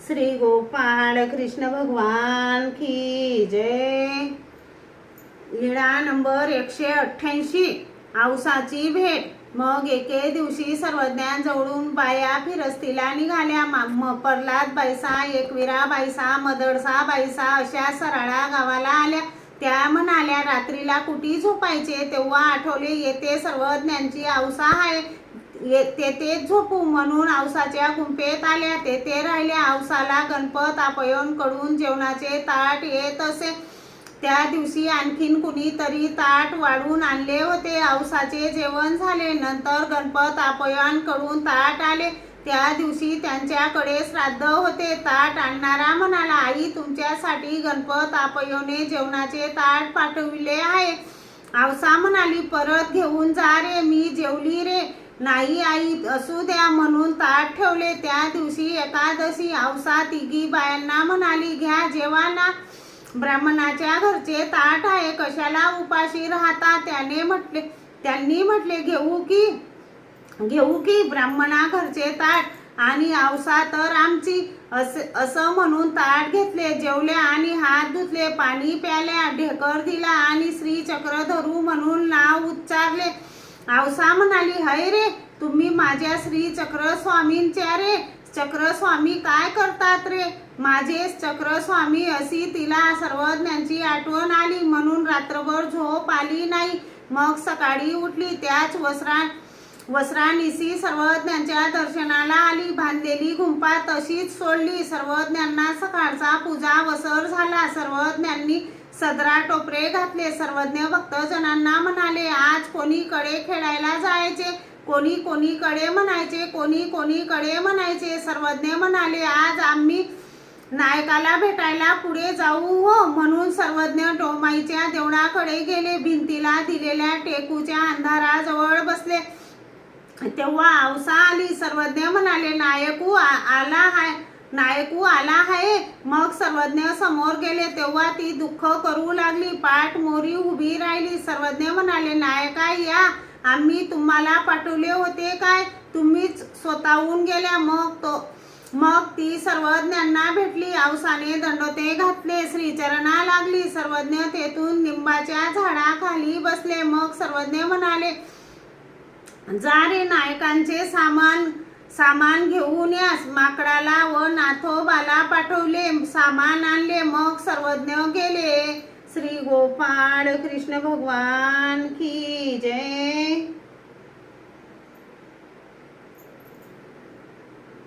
श्री गोपाळ कृष्ण भगवान की जय। लीळा नंबर 188 औसाची भेट। मग एके दिवशी सर्वज्ञांजवळून बाया फिरस्तीला निघाल्या। प्रल्हाद बाईसा, एकविरा बाईसा, मदडसा बाईसा अशा सराळा गावाला आल्या। त्या म्हणाल्या, रात्रीला कुठे झोपायचे? तेव्हा आठवले, येथे सर्वज्ञांची औसा आहे, तेथेच झोपू म्हणून औसाच्या गुंफेत आल्या। तेथे राहिल्या। औसाला गणपत आपयणकडून जेवणाचे ताट येत असे। त्या दिवशी आणखीन कुणीतरी ताट वाढून आणले होते। औसाचे जेवण झाले। नंतर गणपत आपयणकडून ताट आले। त्या दिवशी त्यांच्याकडे श्राद्ध होते। ताट आणणारा म्हणाला, आई, तुमच्यासाठी गणपत आपयने जेवणाचे ताट पाठविले आहे। औसा म्हणाली, परत घेऊन जा रे, मी जेवली रे। नाही आई, असू द्या म्हणून ताट ठेवले। त्या दिवशी एकादशी। औसा तिघी बायांना म्हणाली, घ्या, जेवा ना, ब्राह्मणाच्या घरचे ताट आहे, कशाला उपाशी राहता? त्यांनी म्हटले, घेऊ की ब्राह्मणा घरचे ताट, आणि औसा तर आमची, असं म्हणून ताट घेतले, जेवल्या आणि हात धुतले, पाणी प्याल्या, ढेकर दिला आणि श्री चक्र धरू म्हणून नाव उच्चारले। औसा म्हणाली, हाय रे, तुम्ही माझ्या श्री चक्र स्वामींच्या रे। चक्रस्वामी काय करतात रे? माझे चक्रस्वामी। अशी तिला सर्वज्ञांची आठवण आली, म्हणून रात्रभर झोप आली नाही। मग सकाळी उठली, त्याच वस्त्रानिशी सर्वज्ञांच्या दर्शनाला आली। बांधलेली गुंफा तशीच सोडली। सर्वज्ञांना सकाळचा पूजा वसर झाला। सर्वज्ञांनी सदरा टोपरे घातले। सर्वज्ञ भक्तजनांना म्हणाले, आज कोणीकडे खेळायला जायचे? कोणी कोणीकडे म्हणायचे, कोणी कोणीकडे म्हणायचे। सर्वज्ञ म्हणाले, आज आम्ही नायकाला भेटायला पुढे जाऊ हो। म्हणून सर्वज्ञ डोमाईच्या देवळाकडे गेले। भिंतीला दिलेल्या टेकूच्या अंधाराजवळ बसले। तेव्हा औसा आली। सर्वज्ञ म्हणाले, नायकू आला आहे। मग सर्वज्ञ समोर गेले, तेव्हा ती दुःख करू लागली, पाठ मोरी उभी राहिली। सर्वज्ञ म्हणाले, नायका, या, आम्ही तुम्हाला पाठवले होते काय? तुम्हीच स्वतःहून गेल्या। मग ती सर्वज्ञांना भेटली। औसाने दंडोते घातले, श्रीचरणा लागली। सर्वज्ञ तेथून लिंबाच्या झाडाखाली बसले। मग सर्वज्ञ म्हणाले, जा रे, नायकांचे सामान घेऊन यास। माकडाला व नाथोबाला पाठवले, सामान आणले। मग सर्वज्ञ गेले। श्री गोपाळ कृष्ण भगवान की जय।